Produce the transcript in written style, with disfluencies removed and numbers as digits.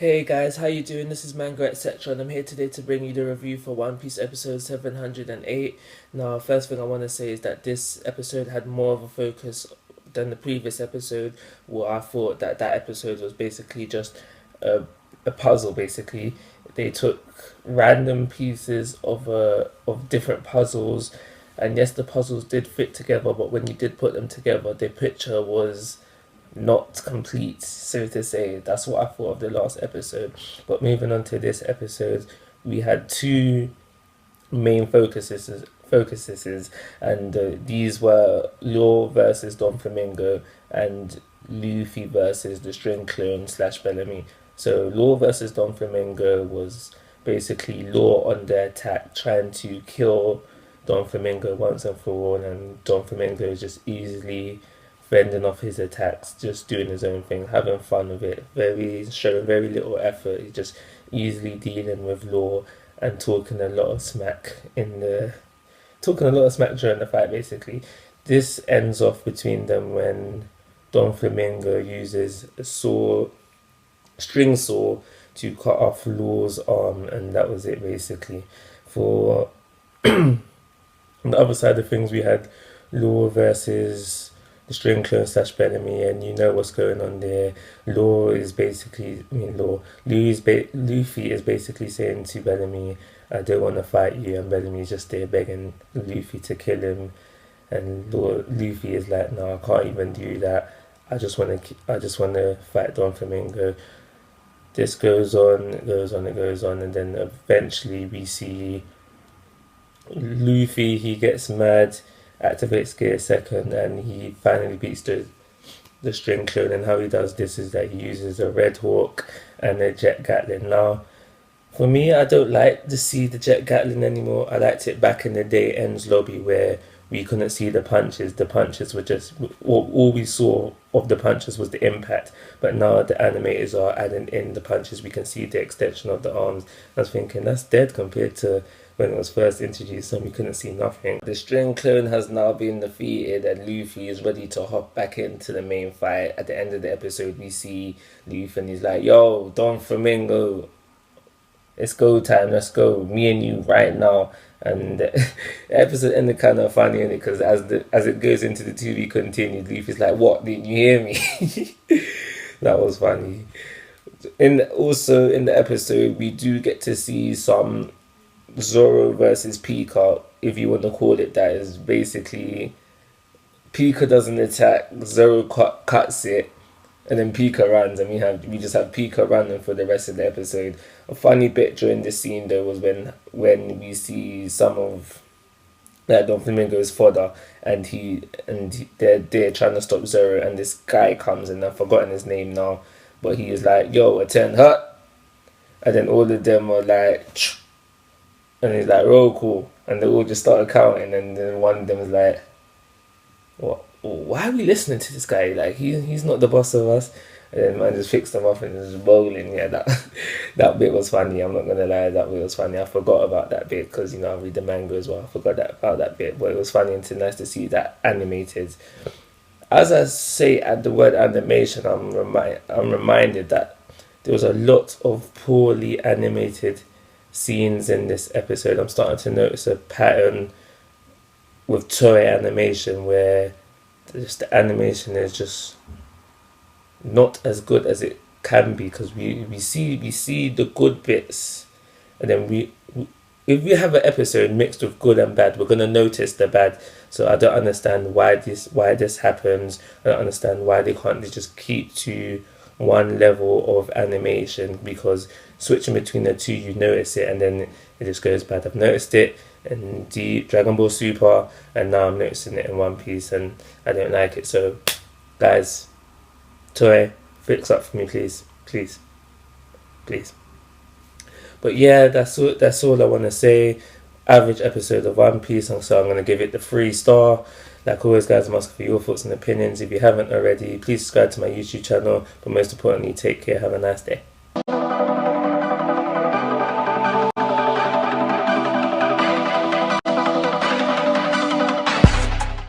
Hey guys, how you doing? This is Mango etc. and I'm here today to bring you the review for One Piece episode 708. Now, first thing I want to say is that this episode had more of a focus than the previous episode, where I thought that that episode was basically just a puzzle. Basically, they took random pieces of different puzzles, and yes, the puzzles did fit together, but when you did put them together, the picture was not complete, so to say. That's what I thought of the last episode. But moving on to this episode, we had two main focuses, and these were Law versus Don Flamingo and Luffy versus the String Clone slash Bellamy. So Law versus Don Flamingo was basically Law on the attack, trying to kill Don Flamingo once and for all, and Don Flamingo is just easily fending off his attacks, just doing his own thing, having fun with it, showing very little effort. He's just easily dealing with Law and talking a lot of smack during the fight. Basically, this ends off between them when Don Flamingo uses a string saw, to cut off Law's arm, and that was it basically. For on the other side of things, we had Law versus the String Clone slash Bellamy, and you know what's going on there. Luffy is basically saying to Bellamy, "I don't want to fight you," and Bellamy's just there begging Luffy to kill him, and Luffy is like, "No, I can't even do that. I just want to fight Don Flamingo." This goes on, it goes on, it goes on, and then eventually we see Luffy. He gets mad, activates Gear Second, and he finally beats the String Clone. And how he does this is that he uses a Red Hawk and a Jet Gatling. Now, for me, I don't like to see the Jet Gatling anymore. I liked it back in the day, Ends Lobby, where we couldn't see the punches. The punches were just all we saw of the punches was the impact. But now the animators are adding in the punches. We can see the extension of the arms. I was thinking that's dead compared to when it was first introduced, and we couldn't see nothing. The String Clone has now been defeated, and Luffy is ready to hop back into the main fight. At the end of the episode, we see Luffy, and he's like, "Yo, Don Flamingo, it's go time, let's go, me and you right now." And the episode ended kind of funny, because as it goes into the to be continued, Luffy's like, "What, didn't you hear me?" That was funny. Also in the episode, we do get to see some Zoro versus Pika, if you want to call it that. Is basically Pika doesn't attack, Zoro cuts it, and then Pika runs, and we just have Pika running for the rest of the episode. A funny bit during this scene though was when we see some of Don Flamingo's fodder, and they're trying to stop Zoro, and this guy comes, and I've forgotten his name now, but he is like, "Yo, attend hut," and then all of them are like, and he's like, "Roll call," and they all just started counting, and then one of them is like, "What? Why are we listening to this guy? Like he's not the boss of us." And then man just fixed them up and just bowling. Yeah, that bit was funny. I'm not gonna lie, that bit was funny. I forgot about that bit because I read the manga as well. I forgot about that bit, but it was funny and nice to see that animated. As I say at the word animation, I'm reminded that there was a lot of poorly animated scenes in this episode. I'm starting to notice a pattern with Toei animation where just the animation is just not as good as it can be, because we see the good bits, and then if we have an episode mixed with good and bad, we're gonna notice the bad. So I don't understand why this happens. I don't understand why they can't just keep to one level of animation, because switching between the two, you notice it, and then it just goes bad. I've noticed it in the Dragon Ball Super, and now I'm noticing it in One Piece, and I don't like it. So guys, Toei, fix up for me, please, please, please. But yeah, that's all I want to say. Average episode of One Piece, and so I'm going to give it the 3-star. Like always, guys, I'm asking for your thoughts and opinions. If you haven't already, please subscribe to my YouTube channel, but most importantly, take care. Have a nice day.